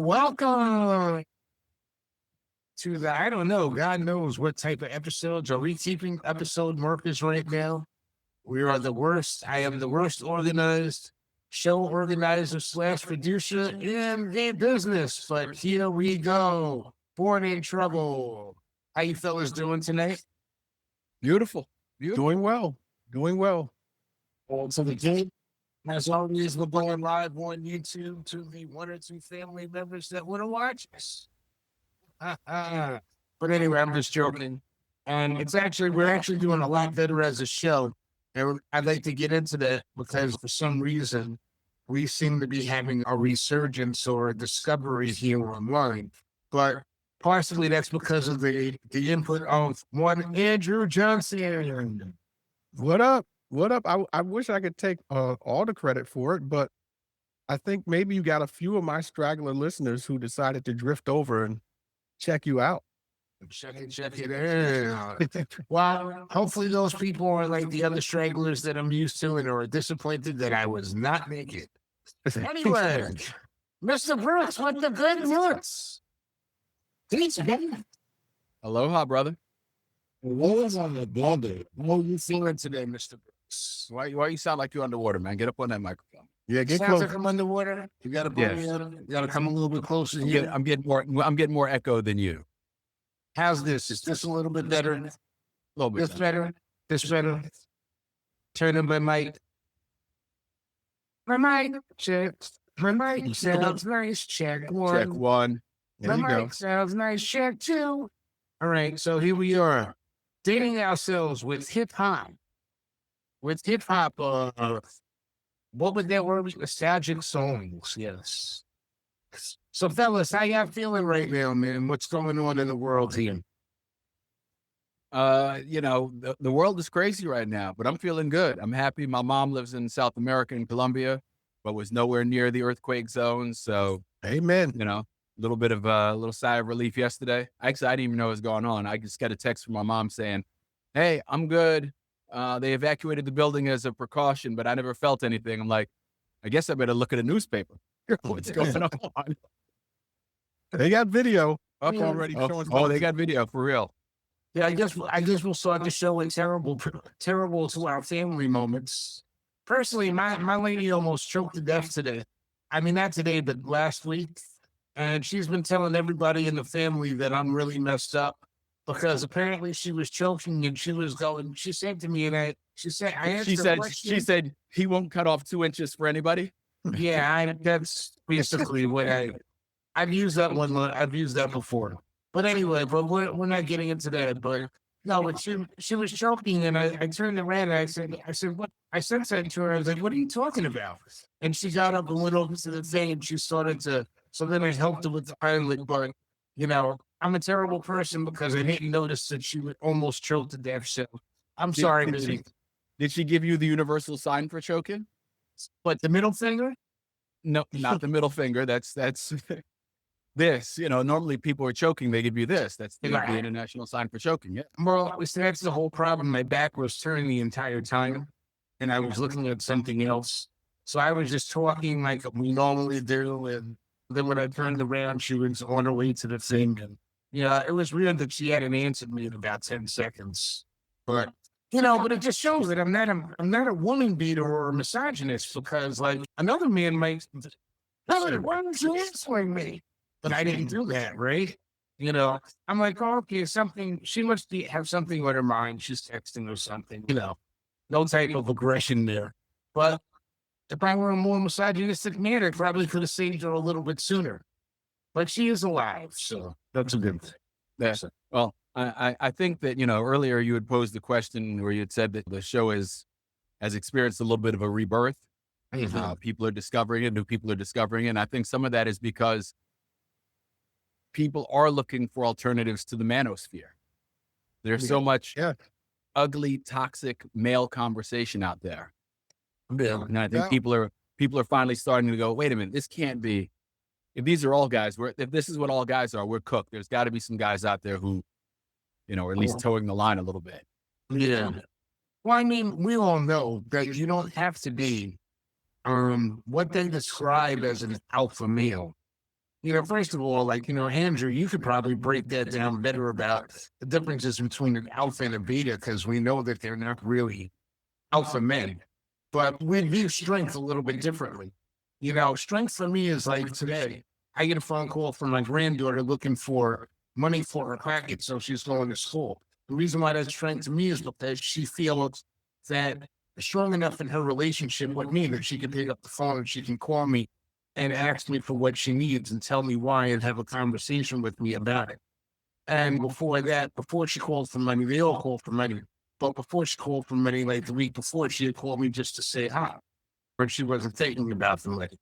Welcome to the, I don't know, God knows what type of episodes. Are we keeping episode markers right now? We are the worst. I am the worst organized show organizer slash producer in the business. But here we go. Born in trouble. How you fellas doing tonight? Beautiful. Doing well. So the game, as always, we're going live on YouTube to the one or two family members that want to watch us. But anyway, I'm just joking. And we're actually doing a lot better as a show. And I'd like to get into that because for some reason, we seem to be having a resurgence or a discovery here online. But partially that's because of the input of one Andrew Johnson. What up? I wish I could take all the credit for it, but I think maybe you got a few of my straggler listeners who decided to drift over and check you out. Check it out. Well, hopefully those people are like the other stragglers that I'm used to and are disappointed that I was not naked. Anyway, Mr. Brooks with the good looks. Thanks, man. Aloha, brother. What was on the body? How are you feeling today, Mr. Brooks? Why you sound like you're underwater, man? Get up on that microphone. Yeah, get Sounds close. like I'm underwater. You gotta you gotta come a little bit closer I'm here. getting more echo than you. How's this? Is this a little bit better? A little bit. This better? This better? Turn on my mic. My mic. Check. My mic sounds nice. Check one. Check one. There you My go. mic sounds nice. Check two. All right. So here we are. Dating ourselves with hip hop. What would that word be? Nostalgic songs. Yes. So, fellas, how y'all feeling right now, man? What's going on in the world here? The world is crazy right now, but I'm feeling good. I'm happy. My mom lives in South America in Colombia, but was nowhere near the earthquake zone. So, Amen. a little bit of a little sigh of relief yesterday. Actually, I didn't even know what was going on. I just got a text from my mom saying, "Hey, I'm good. They evacuated the building as a precaution, but I never felt anything." I'm like, I guess I better look at a newspaper. What's going on? They got video up already showing. Oh, they got video for real. Yeah, I guess we'll start the show with terrible to our family moments. Personally, my lady almost choked to death today. I mean, not today, but last week. And she's been telling everybody in the family that I'm really messed up because apparently she was choking and she said to me, and she said he won't cut off 2 inches for anybody. Yeah, that's basically what I've used that one. I've used that before. But anyway, we're not getting into that. But no, but she was choking, and I turned around and I said, what? I said something to her. I was like, "What are you talking about?" And she got up and went over to the thing, and she started to. So then I helped her with the Heimlich, but I'm a terrible person because I didn't notice that she would almost choke to death. So I'm sorry, Missy. Did she give you the universal sign for choking? But the middle finger? No, not the middle finger. That's this. Normally people are choking, they give you this. That's the international sign for choking. Yeah. Well, that's the whole problem. My back was turned the entire time, and I was looking at something else. So I was just talking like we normally do, and then when I turned around, she was on her way to the thing, and it was weird that she hadn't answered me in about 10 seconds. But but it just shows that I'm not a woman beater or a misogynist because like another man might, why aren't you answering me? But I didn't do that, right? I'm like, oh, okay, she must have something on her mind. She's texting or something, no type of aggression there. But if I were a more misogynistic man, I probably could have saved her a little bit sooner. But she is alive, so that's a good thing. Yeah. Well, I think that, earlier you had posed the question where you had said that the show has experienced a little bit of a rebirth. Mm-hmm. People are discovering it, new people are discovering it. And I think some of that is because people are looking for alternatives to the manosphere. There's so much ugly, toxic male conversation out there. Yeah. And I think people are finally starting to go, wait a minute, this can't be. If these are all guys, if this is what all guys are, we're cooked. There's got to be some guys out there who, are at least towing the line a little bit. Yeah. Well, I mean, we all know that you don't have to be what they describe as an alpha male. First of all, Andrew, you could probably break that down better about the differences between an alpha and a beta, because we know that they're not really alpha men, but we view strength a little bit differently. Strength for me is like today, I get a phone call from my granddaughter looking for money for her pocket, so she's going to school. The reason why that's strength to me is because she feels that strong enough in her relationship with me that she can pick up the phone and she can call me and ask me for what she needs and tell me why and have a conversation with me about it. And before that, before she called for money, they all call for money. But before she called for money, like the week before, she had called me just to say hi, but she wasn't thinking about the money.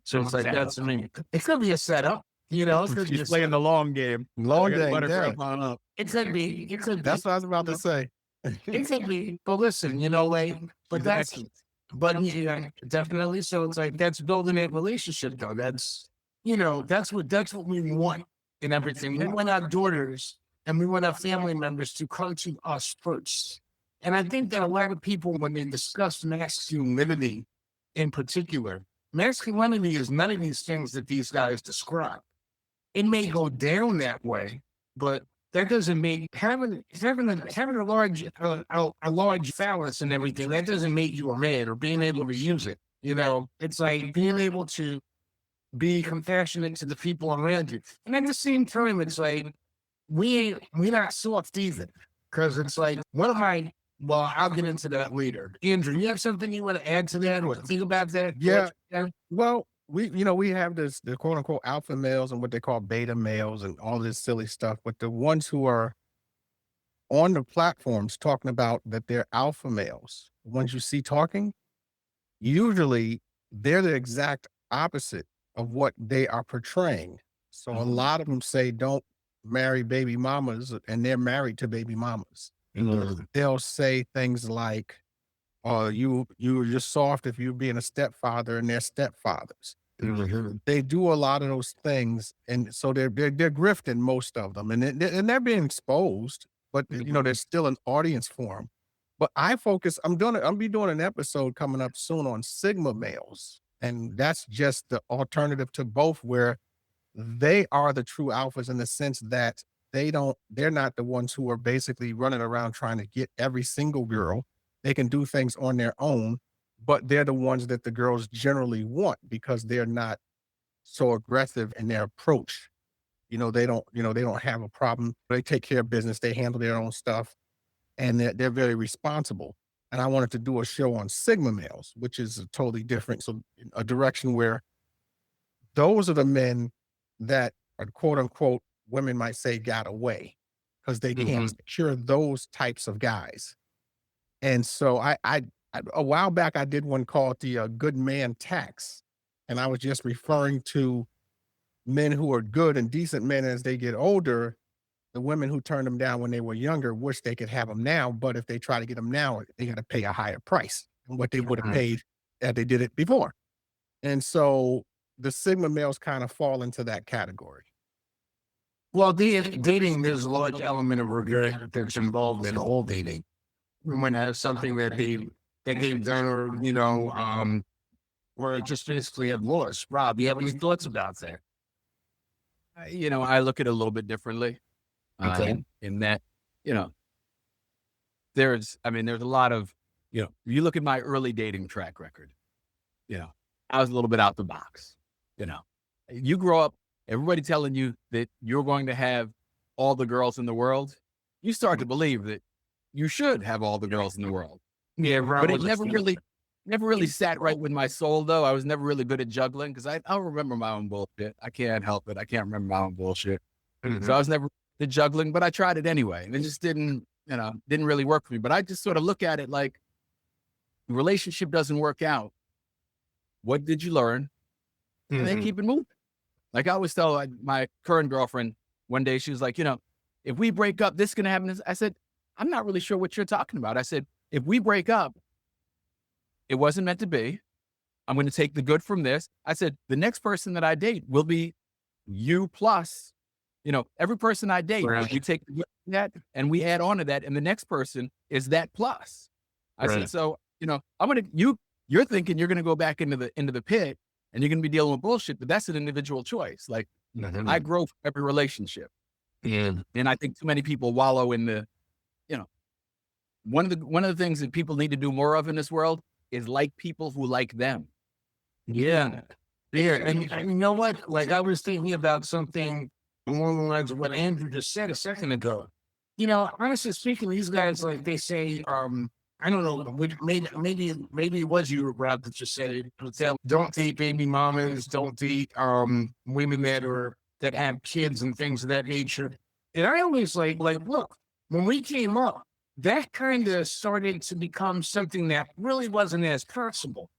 So it's like, that's, it could be a setup, it could be She's playing the long game. Long game, Let her yeah. grab on up. It could be. That's what I was about to say. It could be. But listen, but that's, yeah, definitely. So it's like, that's building a relationship though. That's, that's what we want in everything. We want our daughters and we want our family members to come to us first. And I think that a lot of people, when they discuss masculinity in particular, masculinity is none of these things that these guys describe. It may go down that way, but that doesn't make having a large phallus and everything. That doesn't make you a man, or being able to use it. It's like being able to be compassionate to the people around you, and at the same time, it's like we're not soft either, because it's like, what am I? Well, I'll get into that later. Andrew, you have something you want to add to that or think about that? Yeah. Well, we have the quote unquote alpha males and what they call beta males and all this silly stuff. But the ones who are on the platforms talking about that they're alpha males, the ones you see talking, usually they're the exact opposite of what they are portraying. So a lot of them say, don't marry baby mamas, and they're married to baby mamas. They'll say things like, you're soft if you're being a stepfather, and they're stepfathers. They do a lot of those things, and so they're grifting, most of them, and they're being exposed, but there's still an audience for them. But I'm be doing an episode coming up soon on Sigma males, and that's just the alternative to both, where they are the true alphas in the sense that they're not the ones who are basically running around trying to get every single girl. They can do things on their own, but they're the ones that the girls generally want because they're not so aggressive in their approach. They don't have a problem. They take care of business. They handle their own stuff, and they're very responsible. And I wanted to do a show on Sigma males, which is totally different. So a direction where those are the men that are quote unquote, women might say, got away because they can't secure those types of guys. And so I a while back, I did one called the good man tax. And I was just referring to men who are good and decent men as they get older. The women who turned them down when they were younger wish they could have them now. But if they try to get them now, they got to pay a higher price than what they would have paid had they did it before. And so the Sigma males kind of fall into that category. Well, dating, there's a large element of regret that's involved in all dating. When that's something that they've done, or just basically have lost. Rob, you have any thoughts about that? I look at it a little bit differently. Okay. In that, there's a lot of, you look at my early dating track record, I was a little bit out the box. You grow up, everybody telling you that you're going to have all the girls in the world. You start to believe that you should have all the girls in the world. Yeah, but it never really sat right with my soul, though. I was never really good at juggling because I don't remember my own bullshit. I can't help it. I can't remember my own bullshit. So I was never the juggling, but I tried it anyway. And it just didn't really work for me. But I just sort of look at it like the relationship doesn't work out. What did you learn? And then keep it moving. Like I always tell my current girlfriend one day, she was like, if we break up, this is going to happen. I said, I'm not really sure what you're talking about. I said, if we break up, it wasn't meant to be. I'm going to take the good from this. I said, the next person that I date will be you plus, every person I date, we take the good from that and we add on to that. And the next person is that plus. I said, so, you're thinking you're going to go back into the pit and you're going to be dealing with bullshit, but that's an individual choice. Like I grow from every relationship. Yeah. And I think too many people wallow in the, you know, one of the things that people need to do more of in this world is like people who like them. Yeah. Yeah. And you know what? Like I was thinking about something along the lines of what Andrew just said a second ago. You know, honestly speaking, these guys, like they say, I don't know, maybe it was you, Rob, that just said it. But don't date baby mamas, don't date women that have kids and things of that nature. And I always like, look, when we came up, that kind of started to become something that really wasn't as possible.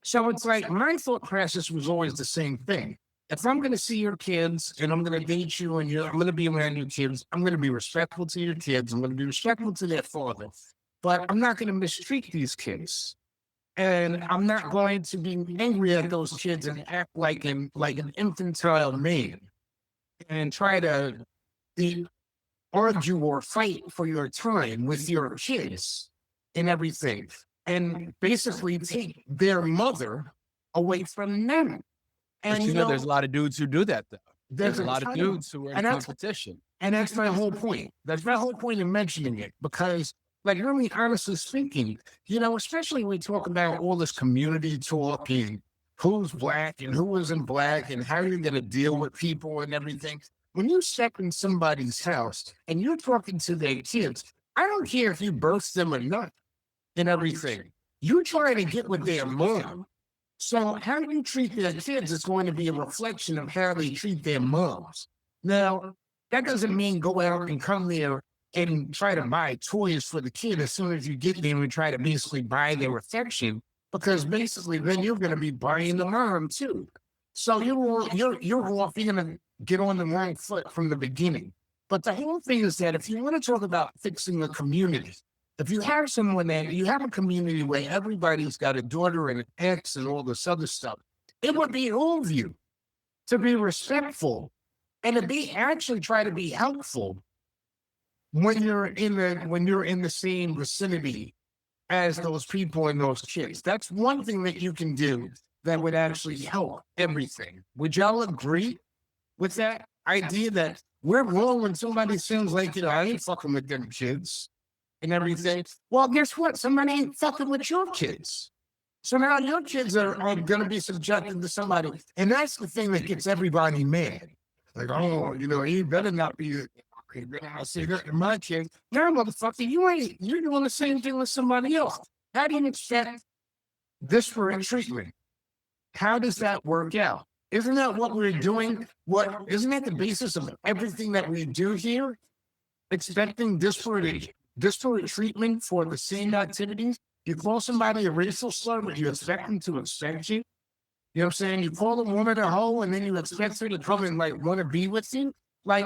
So it's like my thought process was always the same thing. If I'm going to see your kids and I'm going to date you and I'm going to be around your kids, I'm going to be respectful to your kids. I'm going to be respectful to their father, but I'm not going to mistreat these kids. And I'm not going to be angry at those kids and act like an infantile man and try to argue or fight for your time with your kids and everything. And basically take their mother away from them. But And you know, there's a lot of dudes who do that, though. There's a lot of ton dudes who are in and that's- competition. And that's my whole point. That's my whole point in mentioning it. Because, like, really honestly speaking, you know, especially when we talk about all this community talk and who's black and who isn't black and how you're going to deal with people and everything. When you step in somebody's house and you're talking to their kids, I don't care if you birth them or not and everything. You're trying to get with their mom. So how you treat their kids is going to be a reflection of how they treat their moms. Now, that doesn't mean go out and come there and try to buy toys for the kid as soon as you get there and try to basically buy their affection, because basically then you're going to be buying the mom too. So you're off, you're going to get on the wrong foot from the beginning. But the whole thing is that if you want to talk about fixing the community, if you have someone that you have a community where everybody's got a daughter and an ex and all this other stuff, it would be all of you to be respectful and to be actually try to be helpful when you're in the same vicinity as those people and those kids. That's one thing that you can do that would actually help everything. Would y'all agree with that idea that we're wrong when somebody seems like, you know, I ain't fucking with them kids and everything? Well, guess what? Somebody ain't fucking with your kids. So now your kids are going to be subjected to somebody. And that's the thing that gets everybody mad. Like, oh, you know, you better not be, I say that to my kids. Now, motherfucker, you're doing the same thing with somebody else. How do you expect disparate treatment? How does that work out? Isn't that what we're doing? Isn't that the basis of everything that we do here? Expecting disparate treatment for the same activities? You call somebody a racial slur, but you expect them to respect you? You know what I'm saying? You call a woman a hoe and then you expect her to come and like want to be with you? Like,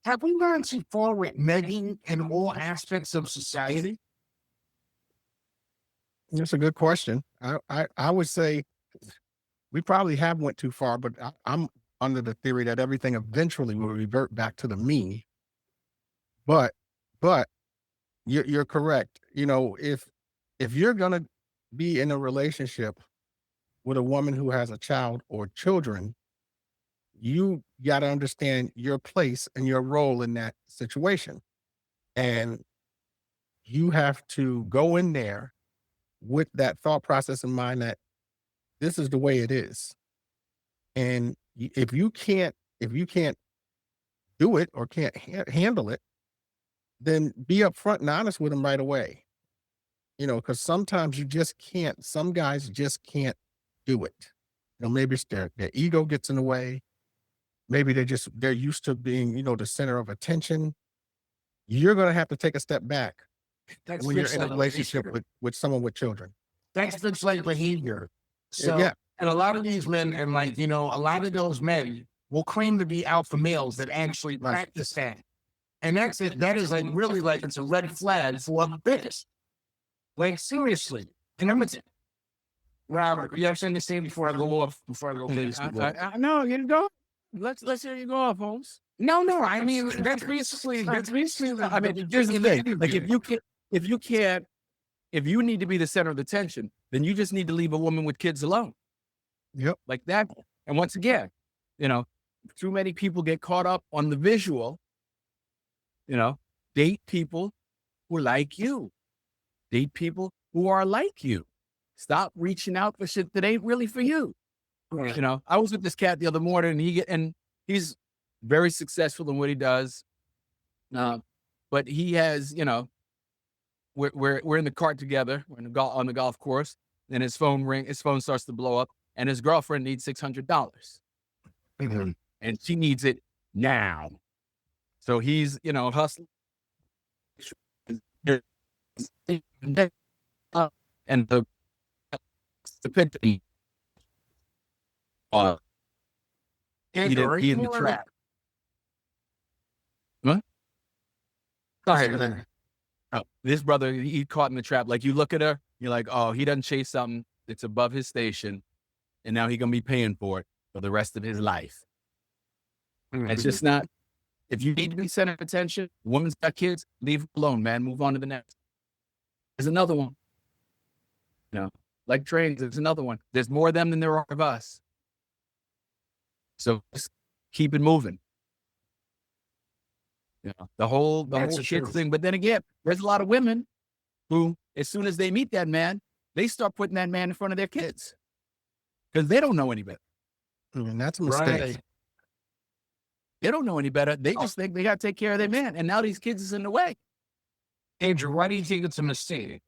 have we gone too far with negging in all aspects of society? That's a good question. I would say we probably have went too far, but I'm under the theory that everything eventually will revert back to the mean. But you're correct. You know, if you're gonna be in a relationship with a woman who has a child or children, you got to understand your place and your role in that situation. And you have to go in there with that thought process in mind that this is the way it is. And if you can't do it or can't handle it, then be upfront and honest with them right away. You know, because sometimes you just can't, some guys just can't do it. You know, maybe it's their ego gets in the way. Maybe they're used to being, you know, the center of attention. You're going to have to take a step back when you're in a relationship with someone with children. That's just like behavior. So, Yeah. and a lot of these men, and like, you know, a lot of those men will claim to be alpha males that actually practice that. And that's it. That is like really like, it's a red flag for this. Like, seriously. And I'm going to, Robert, you have something to say before I go off, before I go finish? No, you go. Let's hear you go off, Holmes. No, I mean, that's basically, I mean, here's the thing. Like, if you need to be the center of the attention, then you just need to leave a woman with kids alone. Yep. Like that. And once again, you know, too many people get caught up on the visual. Date people who are like you. Date people who are like you. Stop reaching out for shit that ain't really for you. I was with this cat the other morning, and he's very successful in what he does. But he has, we're in the cart together. We're on the golf course, and his phone starts to blow up, and his girlfriend needs $600, and she needs it now. So he's, hustling. And the picture, he in the trap. What? Go ahead. Oh, this brother, he caught in the trap. Like, you look at her, you're like, oh, he doesn't chase something that's above his station, and now he gonna be paying for it for the rest of his life. It's just not. If you need to be center of attention, woman's got kids, leave it alone, man. Move on to the next. There's another one. Like trains, there's another one. There's more of them than there are of us. So just keep it moving. The whole shit thing. But then again, there's a lot of women who, as soon as they meet that man, they start putting that man in front of their kids because they don't know any better. And that's a mistake. Right. They don't know any better. They just think they got to take care of their man. And now these kids is in the way. Andrew, why do you think it's a mistake?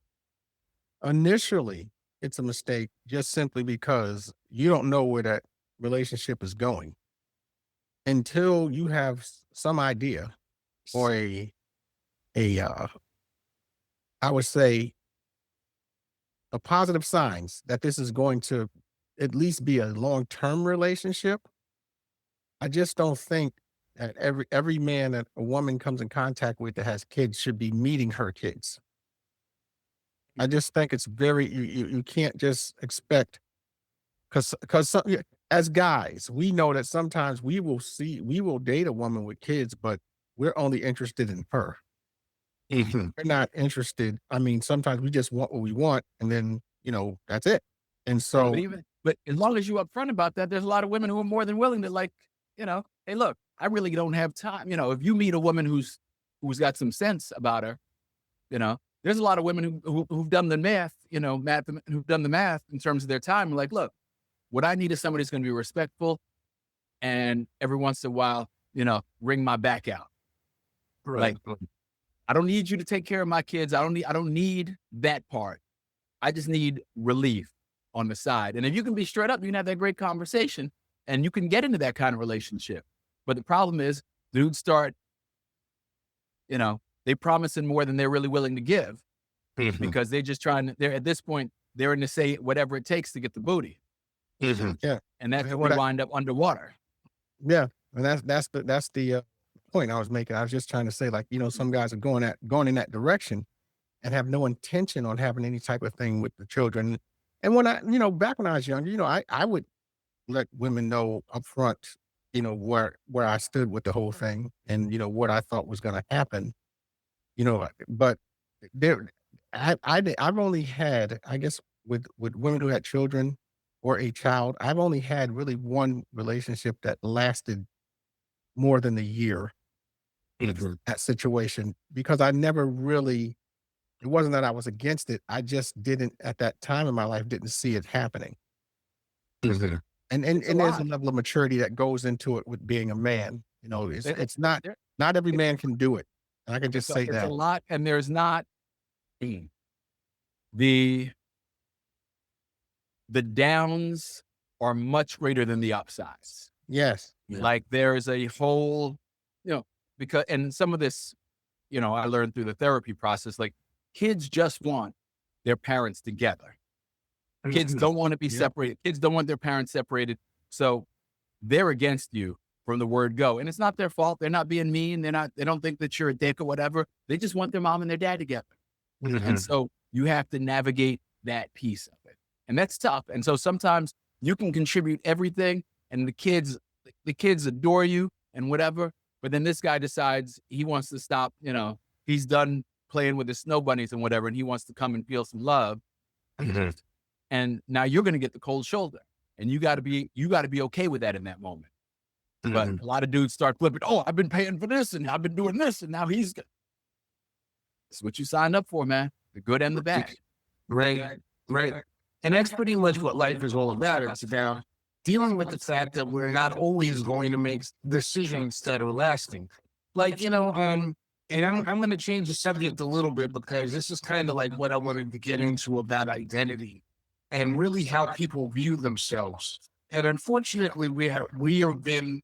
Initially, it's a mistake just simply because you don't know where that relationship is going until you have some idea or I would say a positive signs that this is going to at least be a long-term relationship. I just don't think that every man that a woman comes in contact with that has kids should be meeting her kids. I just think it's you can't just expect because as guys, we know that sometimes we will date a woman with kids, but we're only interested in her. We're not interested. I mean, sometimes we just want what we want, and then that's it. And so, but as long as you're upfront about that, there's a lot of women who are more than willing to, like, hey, look, I really don't have time. If you meet a woman who's got some sense about her, there's a lot of women who've done the math, who've done the math in terms of their time. Like, look, what I need is somebody who's going to be respectful, and every once in a while, wring my back out. Right. Like, I don't need you to take care of my kids. I don't need that part. I just need relief on the side. And if you can be straight up, you can have that great conversation, and you can get into that kind of relationship. But the problem is, dudes start, they promising more than they're really willing to give because they're just at this point, they're in to say whatever it takes to get the booty. yeah. And that's when we wind up underwater. Yeah. And that's the point I was making. I was just trying to say, like, some guys are going in that direction and have no intention on having any type of thing with the children. And when back when I was younger, I would let women know up front, where I stood with the whole thing and, what I thought was going to happen, but I've only had, I guess, with women who had children or a child, I've only had really one relationship that lasted more than a year. That situation, because I never really, it wasn't that I was against it. I just didn't, at that time in my life, didn't see it happening. And there's a level of maturity that goes into it with being a man. It's not every man can do it. And I can just say it's that. a lot, and there's not the downs are much greater than the upsides. Yes. Like, there's a whole, because, and some of this, I learned through the therapy process, like, kids just want their parents together. Kids don't want to be separated. Kids don't want their parents separated. So they're against you from the word go. And it's not their fault. They're not being mean. They don't think that you're a dick or whatever. They just want their mom and their dad together. And so you have to navigate that piece of it. And that's tough. And so sometimes you can contribute everything and the kids adore you and whatever. But then this guy decides he wants to stop, he's done playing with his snow bunnies and whatever, and he wants to come and feel some love. And now you're going to get the cold shoulder, and you got to be okay with that in that moment. But Mhm. a lot of dudes start flipping. Oh, I've been paying for this and I've been doing this. And now it's what you signed up for, man. The good and the bad. Right, right. And that's pretty much what life is all about. It's about dealing with the fact that we're not always going to make decisions that are lasting. Like, and I'm going to change the subject a little bit because this is kind of like what I wanted to get into about identity and really how people view themselves. And unfortunately, we are in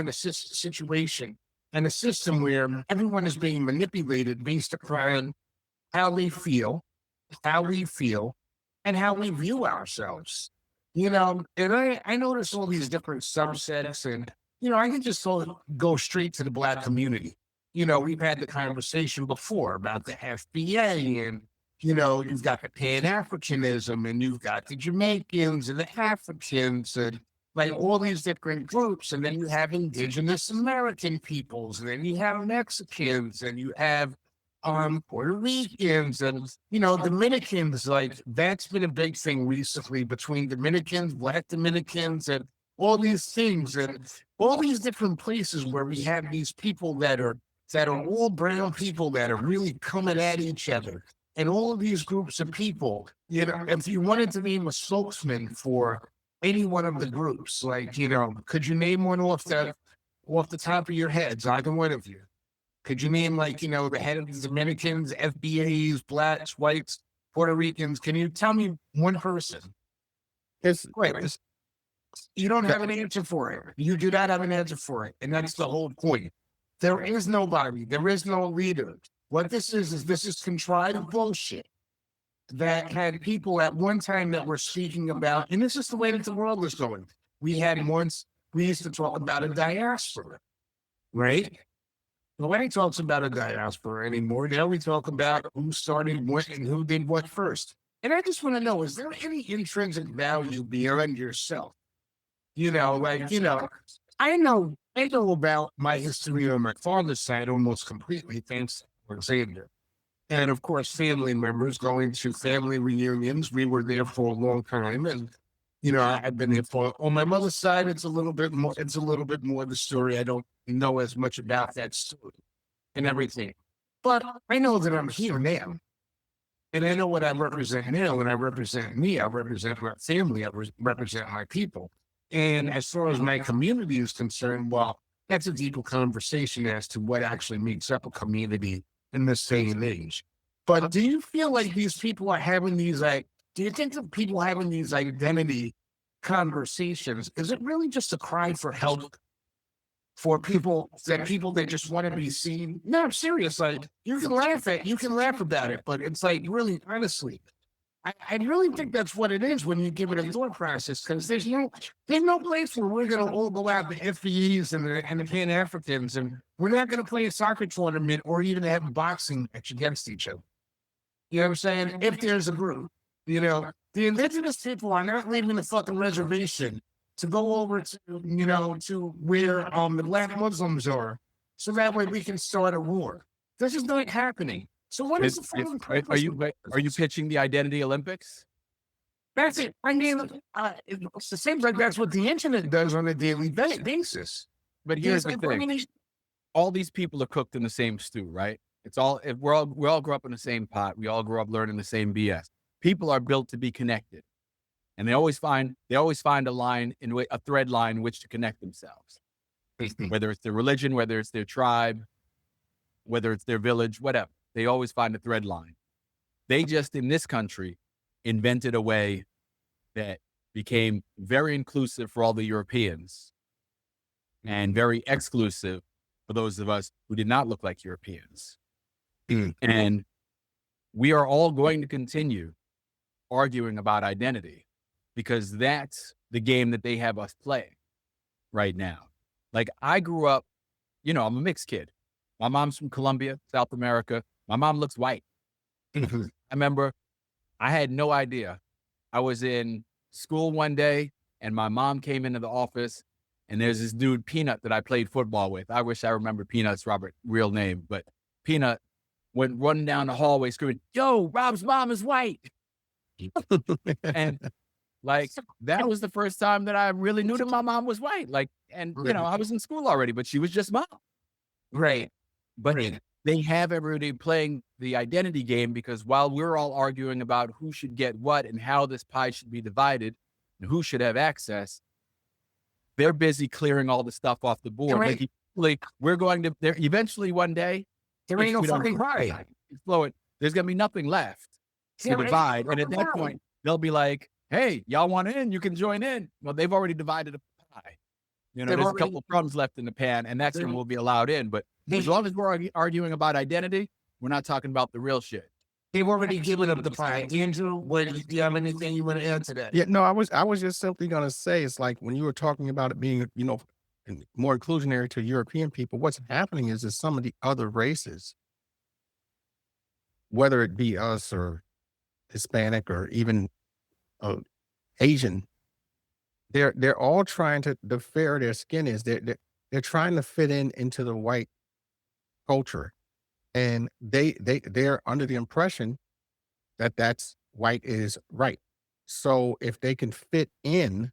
a situation and a system where everyone is being manipulated based upon how they feel, how we feel, and how we view ourselves. And I notice all these different subsets, and I can just go straight to the Black community. We've had the conversation before about the FBA, and you've got the Pan-Africanism, and you've got the Jamaicans and the Africans, and like all these different groups, and then you have Indigenous American peoples, and then you have Mexicans, and you have Puerto Ricans and, Dominicans. Like that's been a big thing recently between Dominicans, Black Dominicans, and all these things and all these different places where we have these people that are all brown people that are really coming at each other. And all of these groups of people, if you wanted to name a spokesman for any one of the groups, like, could you name one off the top of your heads, either one of you? Could you name the head of the Dominicans, FBAs, Blacks, whites, Puerto Ricans? Can you tell me one person? Wait, you don't have an answer for it. You do not have an answer for it. And that's the whole point. There is nobody. There is no leader. What this is contrived bullshit that had people at one time that were speaking about, and this is the way that the world is going. We used to talk about a diaspora, right? Nobody talks about a diaspora anymore. Now we talk about who started what and who did what first. And I just want to know, is there any intrinsic value beyond yourself? I know about my history on my father's side almost completely, thanks to Xavier. And of course, family members going to family reunions. We were there for a long time. And, I've been there on my mother's side, it's a little bit more the story. I don't know as much about that story and everything. But I know that I'm here now. And I know what I represent now, and I represent me. I represent my family. I represent my people. And as far as my community is concerned, well, that's a deeper conversation as to what actually makes up a community in this day and age. But do you feel like these people are having these, do you think that people having these identity conversations, is it really just a cry for help for people that just want to be seen? No, I'm serious. Like you can laugh about it, but it's like really honestly, I really think that's what it is when you give it a thought process, because there's no place where we're gonna all go out the FBEs and the Pan Africans, and we're not gonna play a soccer tournament or even have a boxing match against each other. You know what I'm saying? If there's a group, the indigenous people are not leaving the fucking reservation to go over to to where the Black Muslims are, so that way we can start a war. This is not happening. So what is the fucking purpose? Are you pitching the Identity Olympics? That's it. I mean, it seems like that's what the internet does on a daily basis. But here's the thing: all these people are cooked in the same stew, right? It's all we all grew up in the same pot. We all grew up learning the same BS. People are built to be connected, and they always find a line a thread line in which to connect themselves. Whether it's their religion, whether it's their tribe, whether it's their village, whatever. They always find a thread line. They just, in this country, invented a way that became very inclusive for all the Europeans and very exclusive for those of us who did not look like Europeans. And we are all going to continue arguing about identity because that's the game that they have us playing right now. Like I grew up, I'm a mixed kid. My mom's from Colombia, South America. My mom looks white. I remember I had no idea. I was in school one day and my mom came into the office and there's this dude, Peanut, that I played football with. I wish I remember Peanut's real name, but Peanut went running down the hallway screaming, "Yo, Rob's mom is white." And like, that was the first time that I really knew that my mom was white. Like And, you know, I was in school already, but she was just mom. Right. But Right. they have everybody playing the identity game, because while we're all arguing about who should get what and how this pie should be divided and who should have access, they're busy clearing all the stuff off the board. Right. Like, we're going to, there eventually one day, There ain't if no we don't fucking pie. flow it, there's going to be nothing left to Yeah, right. divide. And at that point, they'll be like, hey, y'all want in? You can join in. Well, they've already divided a pie. You know, They've there's a already- couple of crumbs left in the pan, and that's when we'll be allowed in. But as long as we're arguing about identity, we're not talking about the real shit. They've already given up the pie. Andrew, do you have anything you want to add to that? Yeah, no, I was just simply going to say, it's like when you were talking about it being, you know, more inclusionary to European people, what's happening is some of the other races, whether it be us or Hispanic or even Asian, they're all trying to, the fairer their skin is, they're trying to fit into the white culture, and they're under the impression that that's white is right. So if they can fit in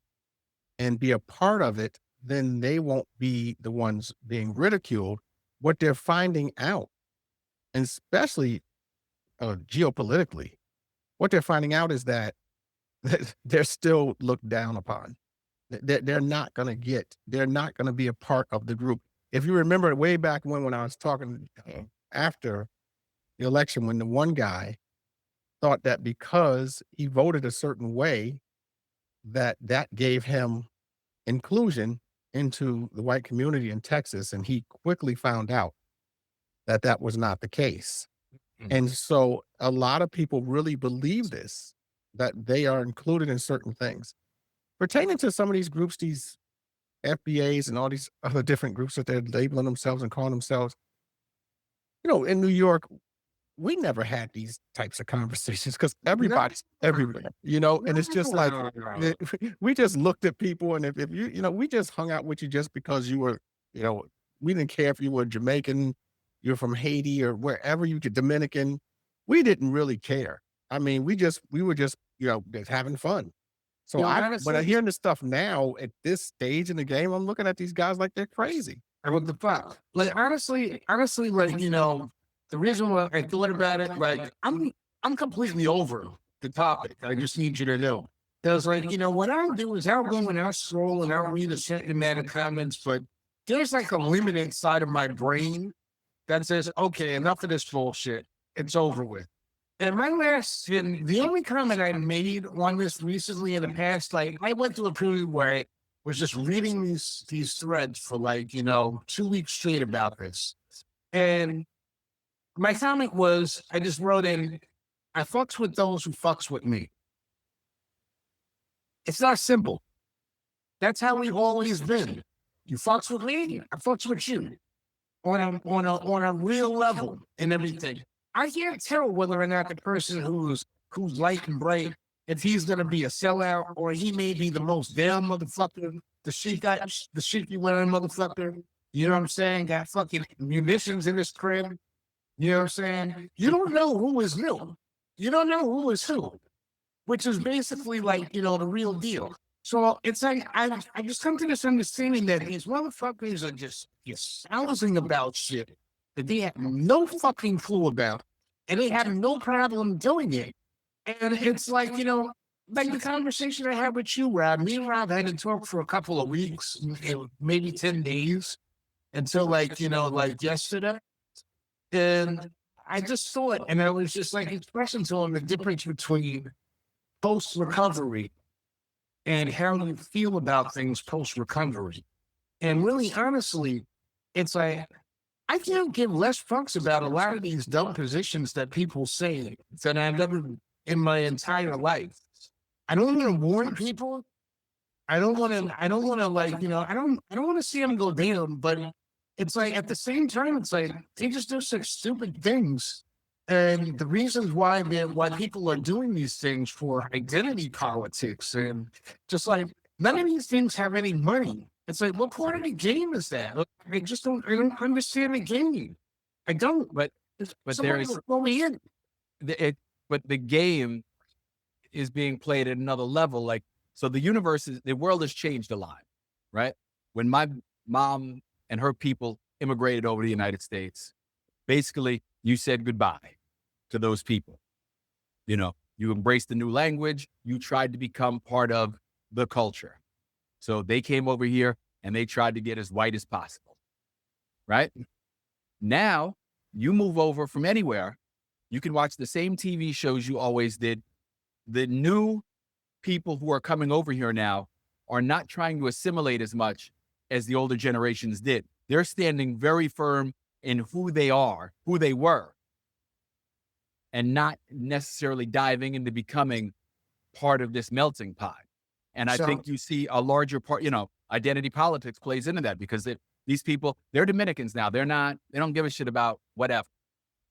and be a part of it, then they won't be the ones being ridiculed. What they're finding out, and especially geopolitically, what they're finding out is that they're still looked down upon. They're not going to be a part of the group. If you remember way back when I was talking after the election, when the one guy thought that because he voted a certain way, that gave him inclusion into the white community in Texas. And he quickly found out that that was not the case. And so a lot of people really believe this, that they are included in certain things. Pertaining to some of these groups, these FBAs and all these other different groups that they're labeling themselves and calling themselves, you know, in New York, we never had these types of conversations because everybody's everywhere, you know, and it's just like, we just looked at people, and if you, you know, we just hung out with you just because you were, you know, we didn't care if you were Jamaican, you're from Haiti or wherever you get, Dominican, we didn't really care. I mean, we were just, you know, just having fun. So when I'm hearing this stuff now at this stage in the game, I'm looking at these guys like they're crazy. What the fuck? Like honestly, like, you know, the reason why I thought about it, like I'm completely over the topic. I just need you to know. Because like, you know, what I'll do is I'll go and I'll scroll and I'll read a certain amount of comments, but there's like a limit inside of my brain that says, okay, enough of this bullshit. It's over with. And the only comment I made on this recently in the past, like I went through a period where I was just reading these threads for like, you know, 2 weeks straight about this. And my comment was, I just wrote in, I fucks with those who fucks with me. It's not simple. That's how we've always been. You fucks with me, I fucks with you. On a real level and everything. I can't tell whether or not the person who's light and bright, if he's gonna be a sellout or he may be the most damn motherfucker, the shit you wearing motherfucker. You know what I'm saying? Got fucking munitions in his crib. You know what I'm saying? You don't know who is new. You don't know who is who, which is basically like, you know, the real deal. So it's like, I just come to this understanding that these motherfuckers are just sousing about shit that they have no fucking clue about, and they have no problem doing it. And it's like, you know, like the conversation I had with you, Rob. Me and Rob had to talk for a couple of weeks, maybe 10 days, until like, you know, like yesterday. And I just saw it, and I was just like expressing to him the difference between post-recovery and how you feel about things post-recovery. And really, honestly, it's like, I can't give less fucks about a lot of these dumb positions that people say that I've ever in my entire life. I don't want to warn people. I don't want to like, you know, I don't want to see them go down, but it's like, at the same time, it's like, they just do such stupid things. And the reasons why people are doing these things for identity politics, and just like, none of these things have any money. It's like, what part of the game is that? I don't understand the game. I don't. But there is, but the game is being played at another level. Like, so the world has changed a lot, right? when my mom and her people immigrated over to the United States, basically you said goodbye to those people. You know, you embraced the new language. You tried to become part of the culture. So they came over here and they tried to get as white as possible, right? Now you move over from anywhere. You can watch the same TV shows you always did. The new people who are coming over here now are not trying to assimilate as much as the older generations did. They're standing very firm in who they are, who they were, and not necessarily diving into becoming part of this melting pot. And I think you see a larger part, you know, identity politics plays into that because these people, they're Dominicans now. They don't give a shit about whatever.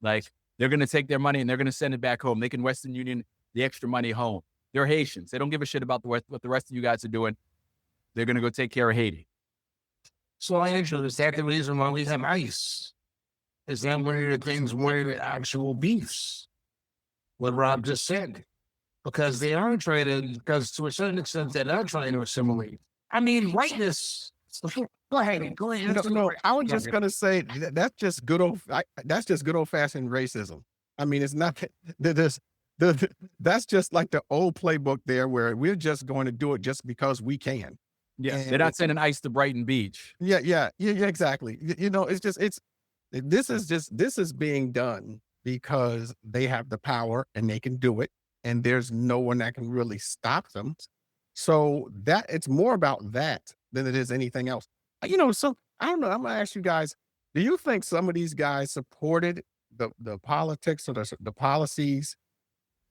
Like, they're going to take their money and they're going to send it back home. They can Western Union the extra money home. They're Haitians. They don't give a shit about what the rest of you guys are doing. They're going to go take care of Haiti. So actually, is that the reason why we have ICE? Is that one of the things, one of the actual beefs? What Rob just said. Because they are trying to, because to a certain extent, they're not trying to assimilate. I mean, whiteness. Go ahead. No, I was just going to say that's just good old fashioned racism. I mean, it's not that's just like the old playbook there where we're just going to do it just because we can. Yeah. And they're not sending ICE to Brighton Beach. Yeah, exactly. You know, this is being done because they have the power and they can do it. And there's no one that can really stop them. So that it's more about that than it is anything else. You know, so I don't know. I'm gonna ask you guys, do you think some of these guys supported the politics or the policies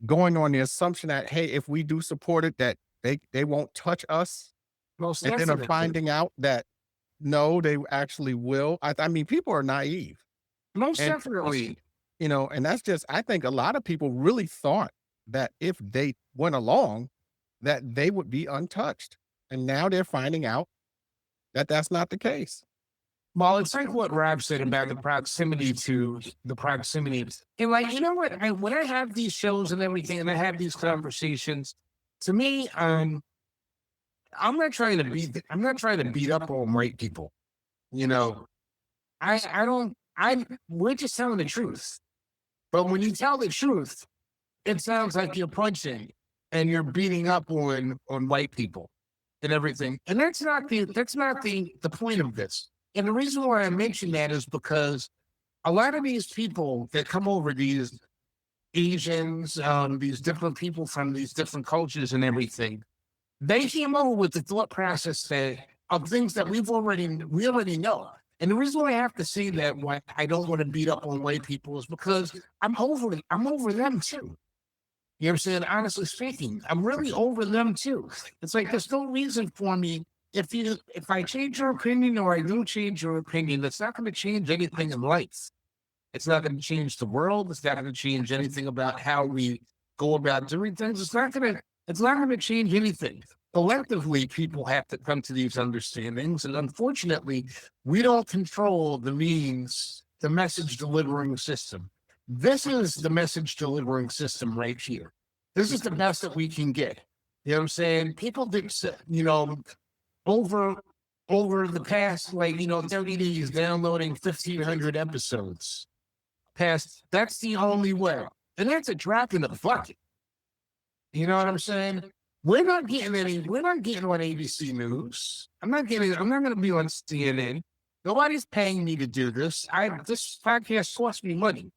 going on the assumption that, hey, if we do support it, that they won't touch us? Most And then are definitely. finding out that no, they actually will. I mean, people are naive, Most and definitely. you know, and that's just, I think a lot of people really thought that if they went along, that they would be untouched. And now they're finding out that that's not the case. Well, it's like what Rob said about the proximity. And like, you know what? When I have these shows and everything, and I have these conversations, to me, I'm not trying to beat up on white people. You know, we're just telling the truth. But when you tell the truth, it sounds like you're punching and you're beating up on white people and everything. And that's not the point of this. And the reason why I mention that is because a lot of these people that come over, these Asians, these different people from these different cultures and everything, they came over with the thought process of things that we already know. And the reason why I have to say that why I don't want to beat up on white people is because I'm over them too. You know what I'm saying? Honestly speaking, I'm really over them too. It's like there's no reason for me if I change your opinion or I don't change your opinion, that's not going to change anything in life. It's not going to change the world. It's not going to change anything about how we go about doing things. It's not going to change anything. Collectively, people have to come to these understandings. And unfortunately, we don't control the message delivering system. This is the message delivering system right here. This is the best that we can get. You know what I'm saying? People think, you know, over the past, 30 days, downloading 1,500 episodes. That's the only way. And that's a drop in the bucket. You know what I'm saying? We're not getting on ABC News. I'm not going to be on CNN. Nobody's paying me to do this. This podcast costs me money.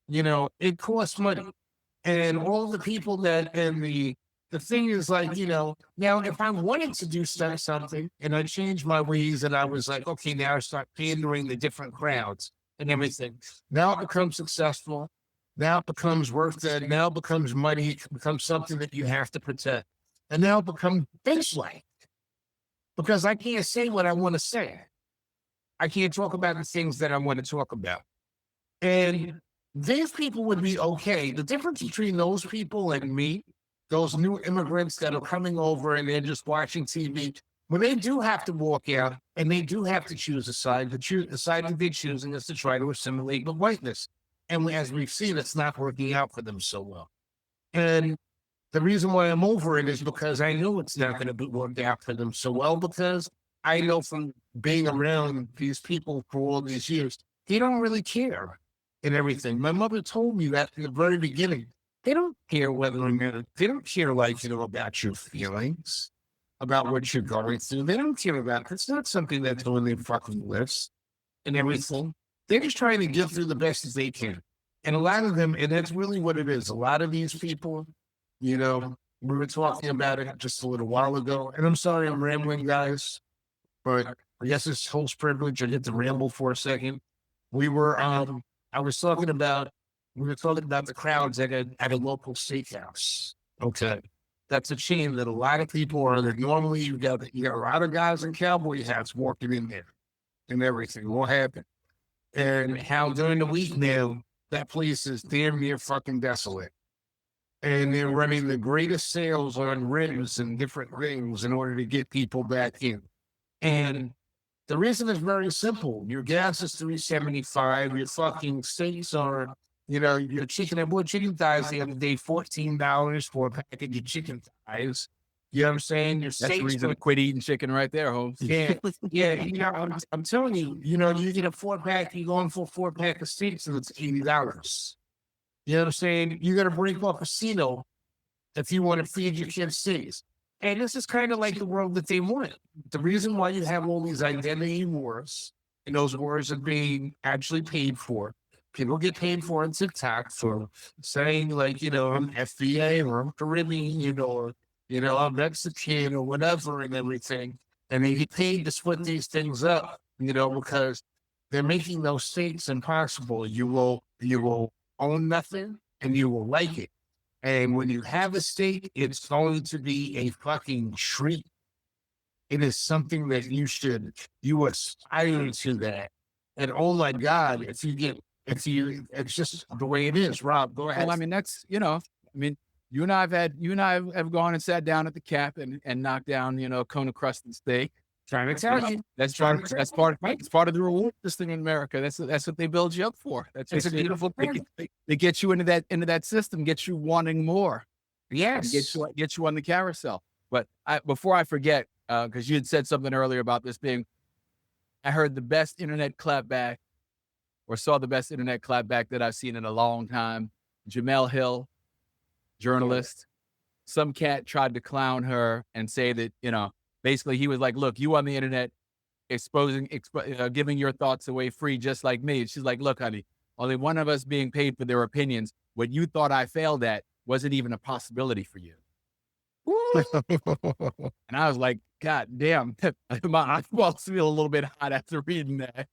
You know, it costs money. And all the people the thing is, like, you know, now if I wanted to do something and I changed my ways and I was like, okay, now I start pandering the different crowds and everything. Now it becomes successful. Now it becomes worth it. Now it becomes money. It becomes something that you have to protect. And now it becomes bitch-like. Because I can't say what I want to say. I can't talk about the things that I want to talk about. And these people would be okay. The difference between those people and me, those new immigrants that are coming over and they're just watching TV, when they do have to walk out and they do have to choose a side, the side that they're choosing is to try to assimilate with whiteness. And as we've seen, it's not working out for them so well. And the reason why I'm over it is because I know it's not going to work out for them so well, because I know from being around these people for all these years, they don't really care and everything. My mother told me that in the very beginning. They don't care whether or not, they don't care, like, about your feelings, about what you're going through. They don't care about, it's not something that's on their fucking list and everything. They're just trying to get through the best as they can. And a lot of them, and that's really what it is. A lot of these people, we were talking about it just a little while ago. And I'm sorry I'm rambling, guys, but I guess it's host privilege. I get to ramble for a second. We were talking about the crowds at a local steakhouse. Okay. That's a chain that a lot of people are there. Normally you got a lot of guys in cowboy hats walking in there and everything. What happened? And how during the week now, that place is damn near fucking desolate. And they're running the greatest sales on rims and different rings in order to get people back in. And the reason is very simple. Your gas is $3.75. Your fucking steaks are, your chicken. I bought chicken thighs the other day, $14 for a package of chicken thighs. You know what I'm saying? Your That's the steaks reason to quit eating chicken right there, Holmes. yeah, I'm telling you, you get a 4-pack, you're going for a 4-pack of steaks and it's $80. You know what I'm saying? You got to break off a casino if you want to feed your kids steaks. And this is kind of like the world that they want. The reason why you have all these identity wars, and those wars are being actually paid for. People get paid for on TikTok for saying, like, I'm FBA or I'm Caribbean, or I'm Mexican or whatever and everything. And they get paid to split these things up, because they're making those states impossible. You will own nothing and you will like it. And when you have a state, it's going to be a fucking treat. It is something that you aspire to that. And oh my God, it's just the way it is. Rob, go ahead. Well, I mean, that's, you and I have gone and sat down at the Cap and knocked down, a cone of crusted steak. Trying to tell you. That's part of the reward system in America. That's what they build you up for. It's a beautiful thing. They get you into that system, get you wanting more. Yes. Get you on the carousel. But before I forget, because you had said something earlier about this being, I heard the best internet clapback, or saw the best internet clapback that I've seen in a long time. Jamel Hill, journalist. Some cat tried to clown her and say that, basically he was like, look, you on the internet giving your thoughts away free, just like me. She's like, look, honey, only one of us being paid for their opinions. What you thought I failed at wasn't even a possibility for you. And I was like, God damn, my eyeballs feel a little bit hot after reading that.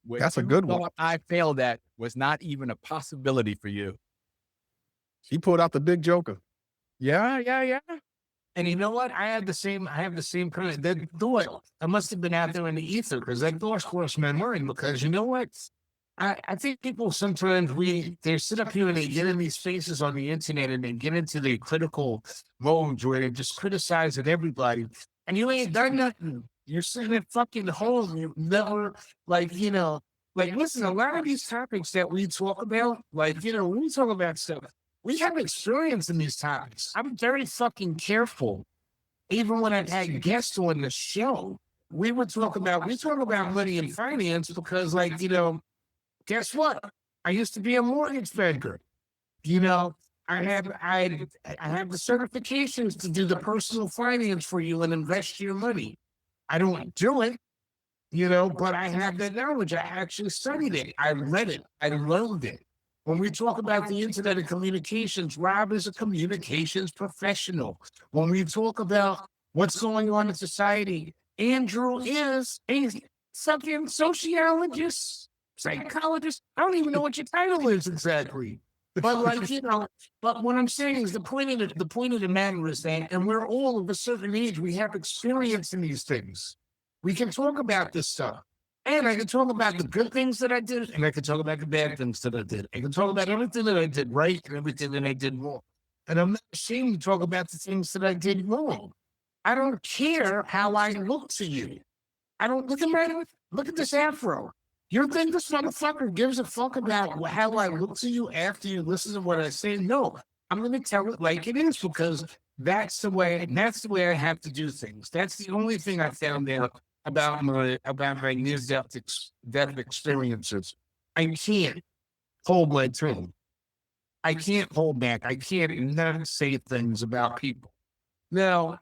What That's a good one. I failed at was not even a possibility for you. She pulled out the big joker. Yeah. And you know what? I have the same kind of that thought. I must have been out there in the ether because that thought crossed my mind. Because you know what? I think people sometimes they sit up here and they get in these spaces on the internet and they get into the critical modes where they just criticize at everybody. And you ain't done nothing. You're sitting at fucking home. You never listen, a lot of these topics that we talk about, when we talk about stuff, we have experience in these topics. I'm very fucking careful. Even when I've had guests on the show, we talk about money and finance because, guess what? I used to be a mortgage banker. I have the certifications to do the personal finance for you and invest your money. I don't do it, but I have that knowledge. I actually studied it. I read it. I learned it. When we talk about the internet and communications, Rob is a communications professional. When we talk about what's going on in society, Andrew is a fucking sociologist, psychologist. I don't even know what your title is exactly. But but what I'm saying is the point of the matter is that, and we're all of a certain age, we have experience in these things. We can talk about this stuff. And I can talk about the good things that I did, and I can talk about the bad things that I did. I can talk about everything that I did right and everything that I did wrong. And I'm not ashamed to talk about the things that I did wrong. I don't care how I look to you. I don't look at this afro. You think this motherfucker gives a fuck about how I look to you after you listen to what I say? No, I'm going to tell it like it is because that's the way I have to do things. That's the only thing I found out about my death experiences. I can't hold my tongue. I can't hold back. I can't not say things about people. Now,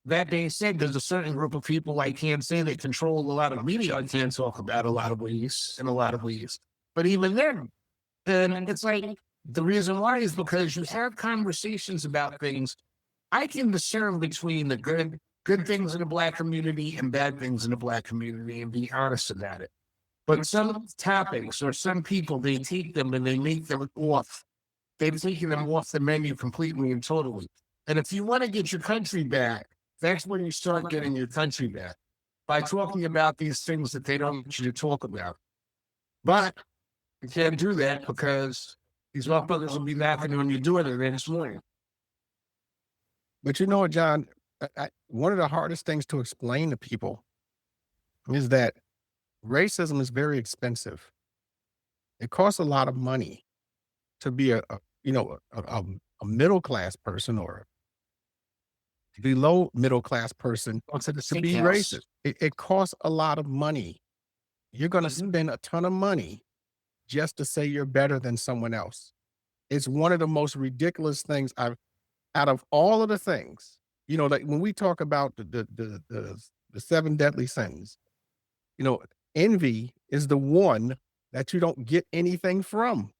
that being said, there's a certain group of people I can't say that control a lot of media. I can't talk about in a lot of ways. But even then, and it's like the reason why is because you have conversations about things. I can discern between the good things in the Black community and bad things in the Black community and be honest about it. But some topics or some people, they take them and they make them off. They've taken them off the menu completely and totally. And if you want to get your country back, that's when you start getting your country back, by talking about these things that they don't want you to talk about. But you can't do that because these motherfuckers will be laughing when you do it the next morning. But you know what, John? One of the hardest things to explain to people is that racism is very expensive. It costs a lot of money to be a middle class person or below middle class person to be racist. It costs a lot of money. You're going to spend a ton of money just to say you're better than someone else. It's one of the most ridiculous things out of all of the things, like when we talk about the 7 deadly sins, envy is the one that you don't get anything from.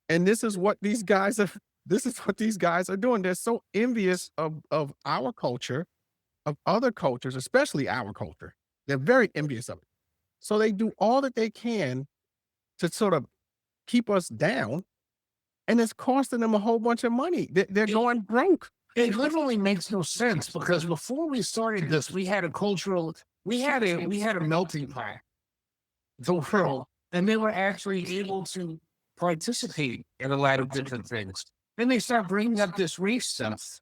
And this is what these guys are doing. They're so envious of our culture, of other cultures, especially our culture. They're very envious of it. So they do all that they can to sort of keep us down. And it's costing them a whole bunch of money. They're going broke. It literally makes no sense because before we started this, we had a melting pot, the world, and they were actually able to participate in a lot of different things. Then they start bringing up this race stuff,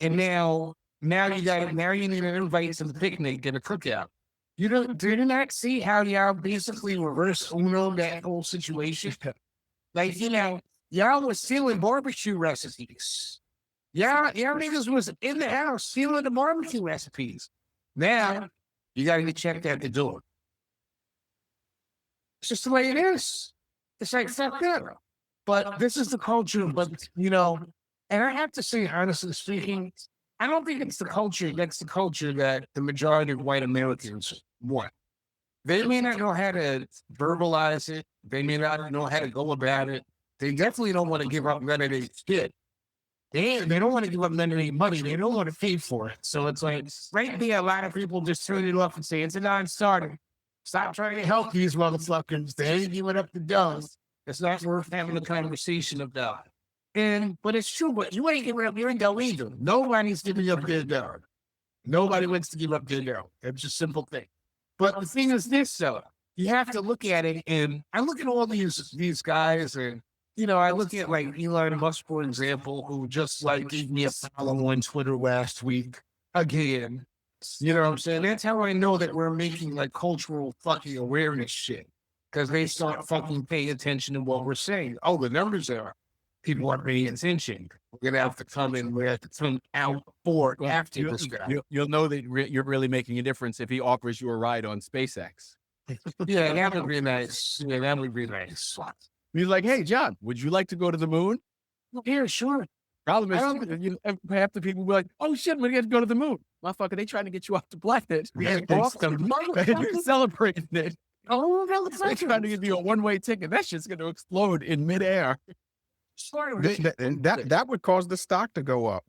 and now you need an invite to the picnic and a cookout. Do you not see how y'all basically reverse Uno that whole situation? Like, y'all was stealing barbecue recipes. Y'all niggas was in the house stealing the barbecue recipes. Now, you got to get checked at the door. It's just the way it is. It's like, fuck that. But this is the culture. But, and I have to say, honestly speaking, I don't think it's the culture. That's the culture that the majority of white Americans want. They may not know how to verbalize it. They may not know how to go about it. They definitely don't want to give up none of their shit. They don't want to give up none of their money. They don't want to pay for it. So it's like, right there, a lot of people just turn it off and say, it's a non-starter. Stop trying to help these motherfuckers. They ain't giving up the dough. It's not worth having a conversation about. But it's true, but you ain't giving up your dough either. Nobody's giving up their dough. Nobody wants to give up their dough. It's a simple thing. But the thing is this, though. You have to look at it, and I look at all these guys, and I look at like Elon Musk, for example, who just like gave me a follow on Twitter last week again. You know what I'm saying? That's how I know that we're making like cultural fucking awareness shit. Because they start fucking paying attention to what we're saying. Oh, the numbers are. People aren't paying attention. We're going to have to come in. We have to come out for after this guy. You'll know that you're really making a difference if he offers you a ride on SpaceX. Yeah, that would be nice. Yeah, that would be nice. He's like, hey, John, would you like to go to the moon? Yeah, sure. Problem is, half the people will be like, oh shit, we're going to go to the moon. Motherfucker, they trying to get you off the planet. Yeah, You're celebrating it. Oh, they're trying to give you a one-way ticket. That shit's going to explode in midair. That would cause the stock to go up.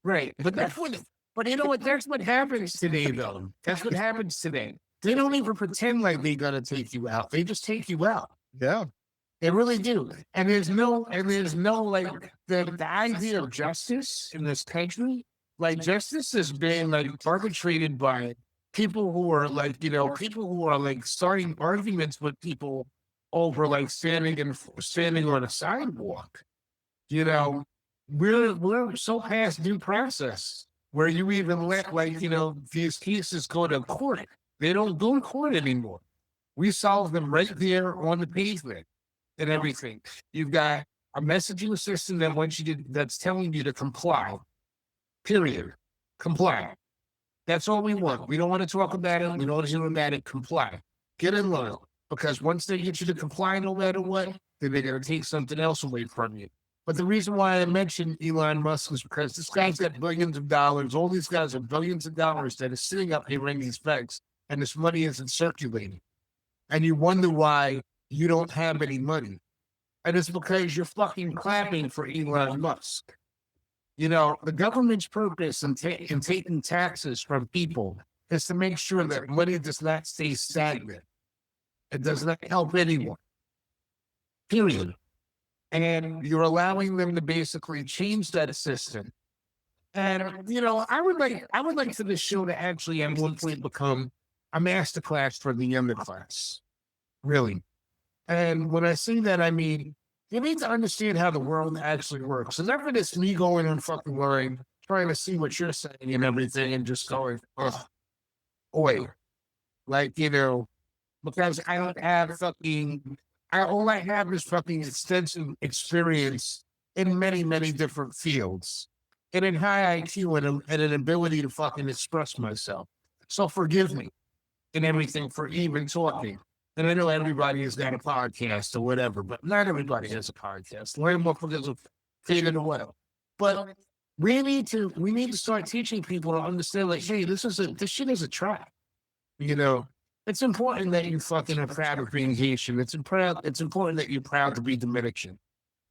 Right. But that's what happens today, though. That's what happens today. They don't even pretend like they're going to take you out. They just take you out. Yeah. They really do. And there's no like the idea of justice in this country. Like justice is being like arbitrated by people who are like, starting arguments with people over like standing on a sidewalk. We're so past due process where you even let these cases go to court. They don't go to court anymore. We solve them right there on the pavement and everything. You've got a messaging system that's telling you to comply. Period. Comply. That's all we want. We don't want to talk about it. We don't want to hear about it. Comply. Get in line. Because once they get you to comply no matter what, then they're going to take something else away from you. But the reason why I mentioned Elon Musk is because this guy's got billions of dollars. All these guys have billions of dollars that are sitting up here in these banks, and this money isn't circulating. And you wonder why you don't have any money. And it's because you're fucking clapping for Elon Musk. You know, the government's purpose in taking taxes from people is to make sure that money does not stay stagnant. It does not help anyone. Period. And you're allowing them to basically change that system. And, you know, I would like for this show to actually at one point become a masterclass for the underclass. Really. And when I say that, I mean, you need to understand how the world actually works. And never this me going and fucking learning, trying to see what you're saying and everything and just going, oh, wait. Like, you know, because I don't have fucking, all I have is fucking extensive experience in many, many different fields. And in high IQ and an ability to fucking express myself. So forgive me and everything for even talking. And I know everybody has got a podcast or whatever, but not everybody has a podcast. Learn motherfuckers have figured it out. But we need to start teaching people to understand, like, hey, this shit is a trap. You know, it's important that you fucking are proud of being Haitian. It's important that you're proud to be Dominican.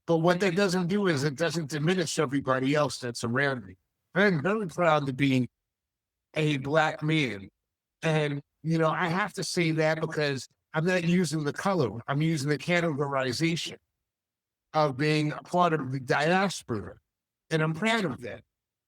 But what that doesn't do is it doesn't diminish everybody else that's around me. I'm very proud to be a Black man. And, you know, I have to say that because I'm not using the color. I'm using the categorization of being a part of the diaspora. And I'm proud of that.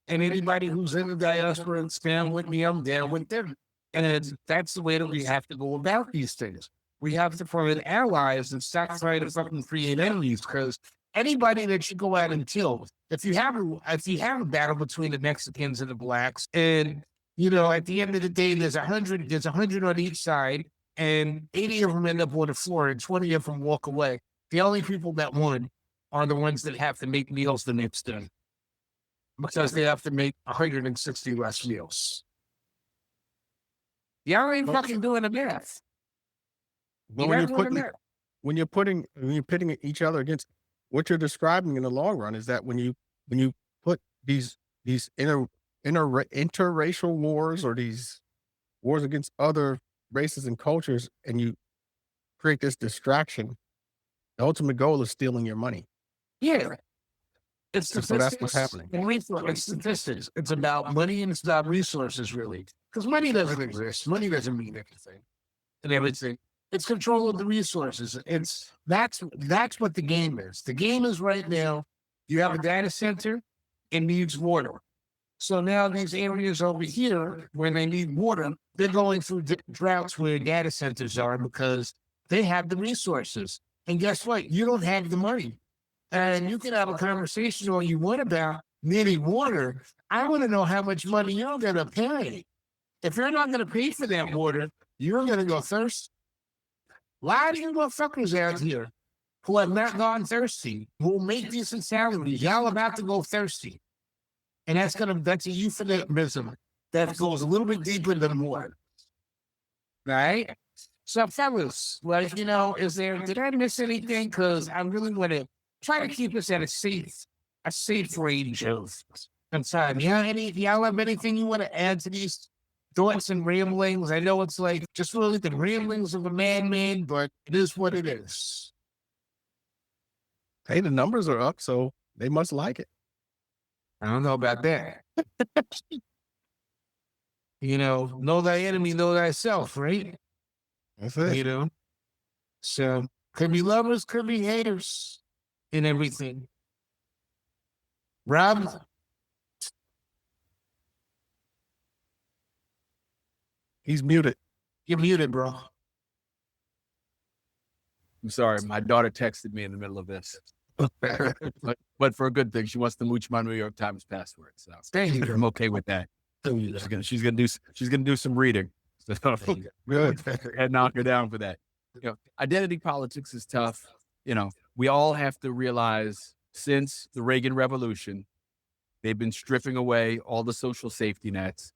And anybody who's in the diaspora and stand with me, I'm down with them. And that's the way that we have to go about these things. We have to find allies and stop trying to fucking create enemies, because anybody that you go out and kill, if you have a battle between the Mexicans and the Blacks, and you know, at the end of the day, there's 100 on each side, and 80 of them end up on the floor, and 20 of them walk away. The only people that won are the ones that have to make meals the next day, because they have to make 160 less meals. Y'all ain't fucking doing the math. But when you're pitting each other against, what you're describing in the long run is that when you put these interracial wars or these wars against other races and cultures, and you create this distraction, the ultimate goal is stealing your money. Yeah. It's So that's what's happening. It's statistics. It's about money and it's about resources, really. Because money doesn't exist. Money doesn't mean anything. And everything. It's control of the resources. That's what the game is. The game is right now, you have a data center, it needs water. So now these areas over here, where they need water, they're going through droughts where data centers are because they have the resources. And guess what? You don't have the money. And you can have a conversation all you want about needing water. I want to know how much money you're going to pay. If you're not going to pay for that water, you're going to go thirsty. A lot of you motherfuckers out here who have not gone thirsty, who will make decent salaries, y'all about to go thirsty. And that's a euphemism that goes a little bit deeper than water. Right? So fellas, like, you know, did I miss anything? Because I really want to try to keep us at a safe range of time. Y'all have anything you want to add to these thoughts and ramblings? I know it's like just really the ramblings of a madman, but it is what it is. Hey, the numbers are up, so they must like it. I don't know about that. You know thy enemy, know thyself, right? That's it. You know? So, could be lovers, could be haters, and everything. Rob? He's muted. You're muted, bro. I'm sorry, my daughter texted me in the middle of this. but for a good thing, she wants to mooch my New York Times password. So Thank you. I'm okay with that. She's gonna do some reading. So Good. and knock her down for that. You know, identity politics is tough. You know, we all have to realize since the Reagan Revolution, They've been stripping away all the social safety nets,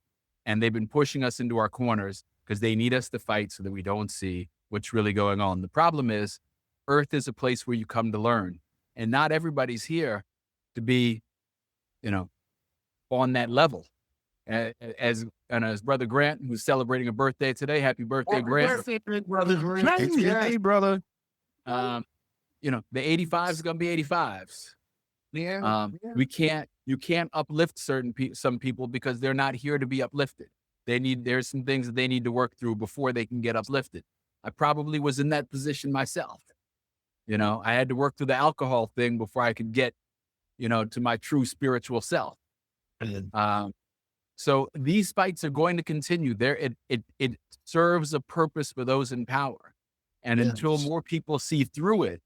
and they've been pushing us into our corners because they need us to fight so that we don't see what's really going on. The problem is, Earth is a place where you come to learn, and not everybody's here to be, on that level. As Brother Grant, who's celebrating a birthday today, happy birthday, Grant. Birthday, big brother Grant. Hey, brother. The 85s are gonna be 85s. Yeah. You can't uplift some people because they're not here to be uplifted. There's some things that they need to work through before they can get uplifted. I probably was in that position myself. I had to work through the alcohol thing before I could get, to my true spiritual self. So these fights are going to continue. It serves a purpose for those in power. And until more people see through it,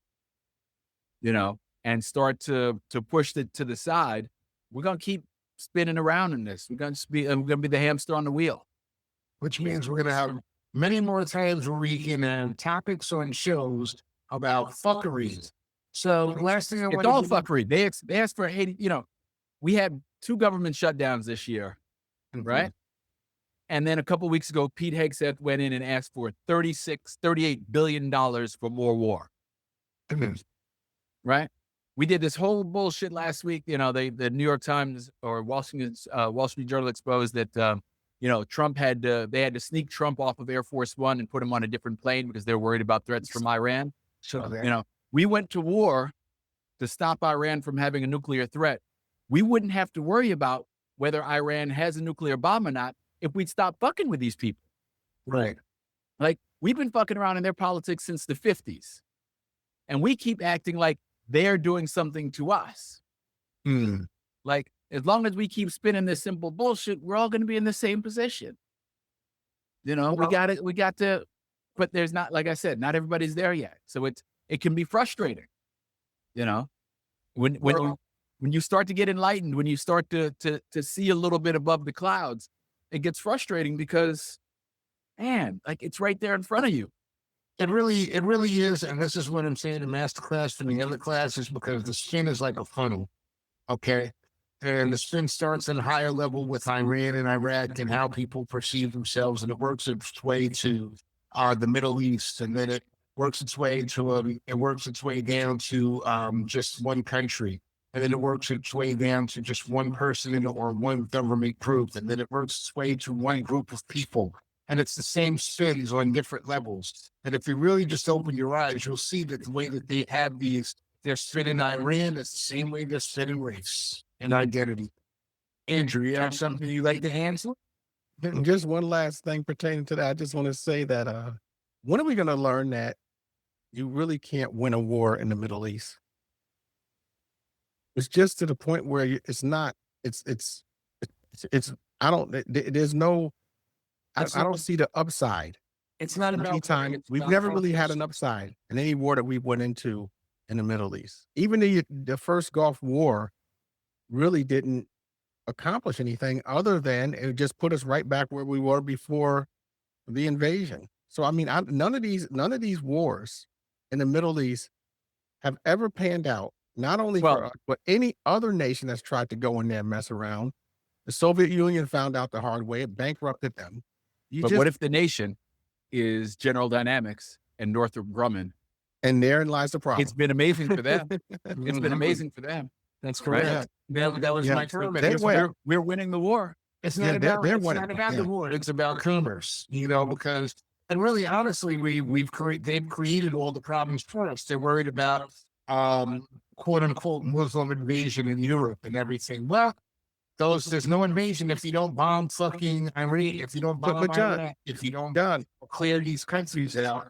and start to push it to the side, we're going to keep spinning around in this. We're going to be the hamster on the wheel. Which means we're going to have many more times where we can have topics on shows about fuckeries. So last thing It's all fuckery. They asked for 80, we had 2 government shutdowns this year, right? And then a couple of weeks ago, Pete Hegseth went in and asked for $38 billion for more war. Right? We did this whole bullshit last week. The New York Times or Wall Street Journal exposed that, Trump they had to sneak Trump off of Air Force One and put him on a different plane because they're worried about threats from Iran. So, we went to war to stop Iran from having a nuclear threat. We wouldn't have to worry about whether Iran has a nuclear bomb or not if we'd stop fucking with these people. Right. Like, we've been fucking around in their politics since the 50s. And we keep acting like they're doing something to us. Like, as long as we keep spinning this simple bullshit, we're all going to be in the same position. We got to, but there's not, like I said, not everybody's there yet. So it can be frustrating. When you start to get enlightened, when you start to see a little bit above the clouds, it gets frustrating because, man, like, it's right there in front of you. It really is. And this is what I'm saying in master class and the other classes, because the spin is like a funnel. Okay. And the spin starts at a higher level with Iran and Iraq and how people perceive themselves. And it works its way to the Middle East. And then it works its way down to just one country. And then it works its way down to just one person or one government group. And then it works its way to one group of people. And it's the same spins on different levels. And if you really just open your eyes, you'll see that the way that they have they're spinning Iran is the same way they're spinning race and identity. Andrew, you have something you'd like to answer? Just one last thing pertaining to that. I just want to say that when are we going to learn that you really can't win a war in the Middle East? It's just to the point where there's no, I don't see the upside. It's not about anytime. We've never really had an upside in any war that we went into in the Middle East. Even the first Gulf War really didn't accomplish anything other than it just put us right back where we were before the invasion. So, I mean, none of these wars in the Middle East have ever panned out, not only for us, but any other nation that's tried to go in there and mess around. The Soviet Union found out the hard way. It bankrupted them. What if the nation is General Dynamics and Northrop Grumman? And therein lies the problem. It's been amazing for them. It's been amazing for them. That's correct. Right? That was my term. We're winning the war. It's not about the war. It's about commerce, because, and really, honestly, they've created all the problems for us. They're worried about, quote unquote, Muslim invasion in Europe and everything. Well, there's no invasion if you don't bomb fucking Iran, if you don't bomb Iraq, if you don't clear these countries out,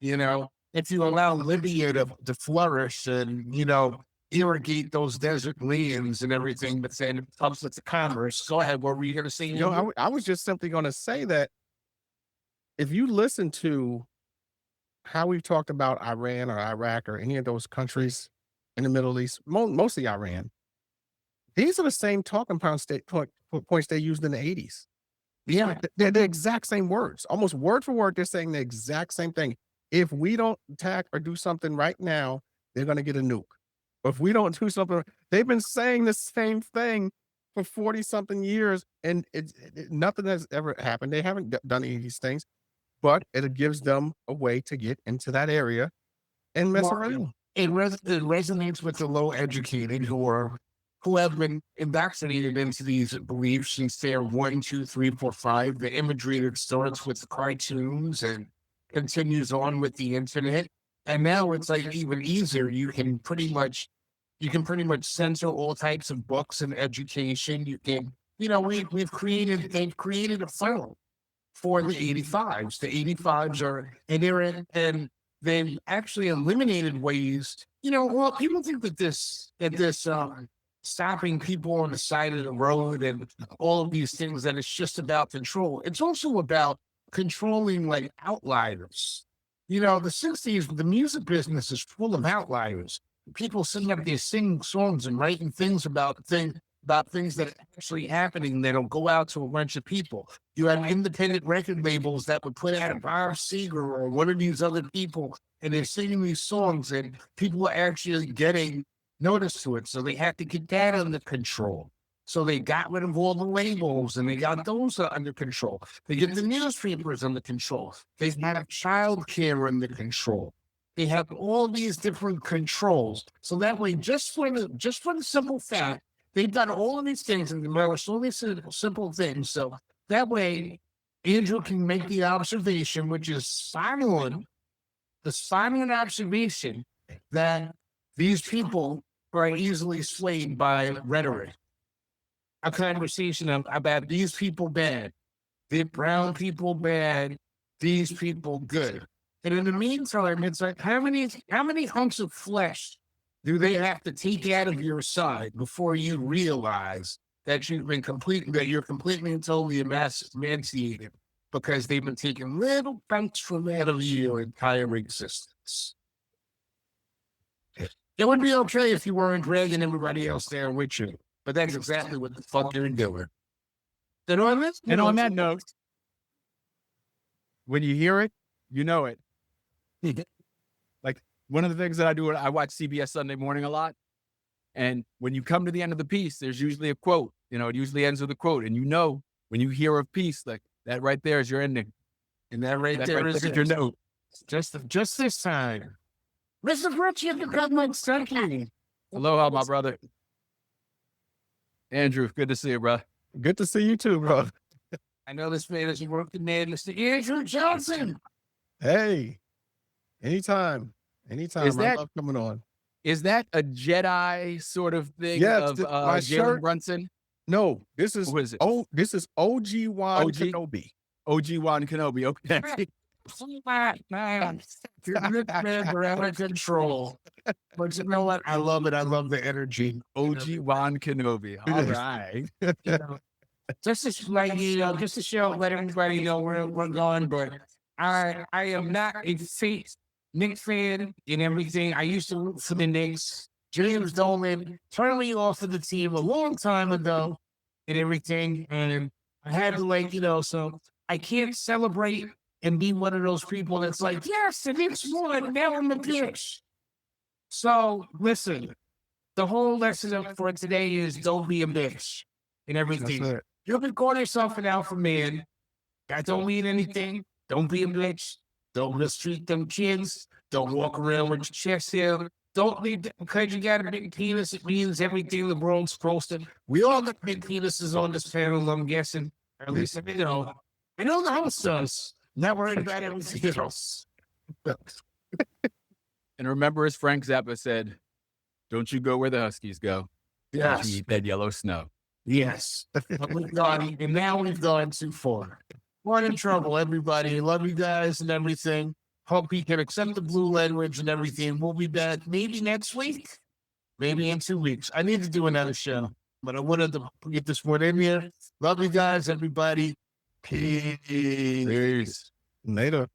if you allow Libya to flourish and, irrigate those desert lands and everything, but then it comes with the commerce. Go ahead. What were you going to say? I was just simply going to say that if you listen to how we've talked about Iran or Iraq or any of those countries in the Middle East, mostly Iran, these are the same talking points they used in the 80s. Yeah. They're the exact same words. Almost word for word, they're saying the exact same thing. If we don't attack or do something right now, they're going to get a nuke. But if we don't do something, they've been saying the same thing for 40 something years, and nothing has ever happened. They haven't done any of these things, but it gives them a way to get into that area and mess around. It resonates with the low educated who have been indoctrinated into these beliefs since they're 1, 2, 3, 4, 5. The imagery that starts with cartoons and continues on with the internet. And now it's like even easier. You can pretty much censor all types of books and education. You can, they've created a funnel for the 85s. The 85s are, and they've actually eliminated ways, well, people think that this stopping people on the side of the road and all of these things, that it's just about control. It's also about controlling like outliers. The 60s, the music business is full of outliers. People sitting up there singing songs and writing things about things that are actually happening that'll go out to a bunch of people. You have independent record labels that would put out a Bob Seger or one of these other people, and they're singing these songs, and people are actually getting notice to it. So they have to get that under control. So they got rid of all the labels, and they got those under control. They get the newspapers under control. They have childcare under control. They have all these different controls. So that way, just for the simple fact, they've done all of these things and demolished all these simple things. So that way, Andrew can make the observation, which is silent observation, that these people are easily swayed by rhetoric. A conversation about these people bad, the brown people bad, these people good. And in the meantime, it's like, how many hunks of flesh do they have to take out of your side before you realize that you're completely and totally emancipated, because they've been taking little bites from out of your entire existence? It would be okay if you weren't dragging everybody else there with you, but that's exactly what the fuck you're doing. And on that note, when you hear it, you know it. Like, one of the things that I do, I watch CBS Sunday Morning a lot. And when you come to the end of the piece, there's usually a quote. It usually ends with a quote. And when you hear a piece, like that right there is your ending. And that right there is your note. Just this time. Mr. Fritz, you can come on Sunday. Aloha, my brother. Andrew, good to see you, bro. Good to see you too, bro. I know this man has worked in there, Mr. Andrew Johnson. Hey, anytime. I love coming on. Is that a Jedi sort of thing Yes, of my Jalen shirt. Brunson? No, this is Who is it? Oh, this is OG-Wan Kenobi. OG-Wan Kenobi. Okay. You're out of control. But you know what? I love it. I love the energy. OG-Wan Kenobi. All right. Just to show, let everybody know where we're going. But I am not a fake Knicks fan and everything. I used to root for the Knicks. James Dolan turned me off of the team a long time ago and everything. And I had to so I can't celebrate and be one of those people that's like, yes, the Knicks won, now I'm a bitch. So listen, the whole lesson for today is don't be a bitch and everything. You can call yourself an alpha man. That don't mean anything. Don't be a bitch. Don't mistreat them kids. Don't walk around with your chest out. Don't leave because you got a big penis. It means everything the world's supposed to. We all got big penises on this panel, I'm guessing. Or at least, I know the house does. Not worried about everything else. And remember, as Frank Zappa said, don't you go where the Huskies go. Yes. Don't you eat that yellow snow. Yes. And now we've gone too far. We're in trouble, everybody. Love you guys and everything. Hope you can accept the blue language and everything. We'll be back maybe next week, maybe in 2 weeks. I need to do another show, but I wanted to get this one in here. Love you guys, everybody. Peace. Later.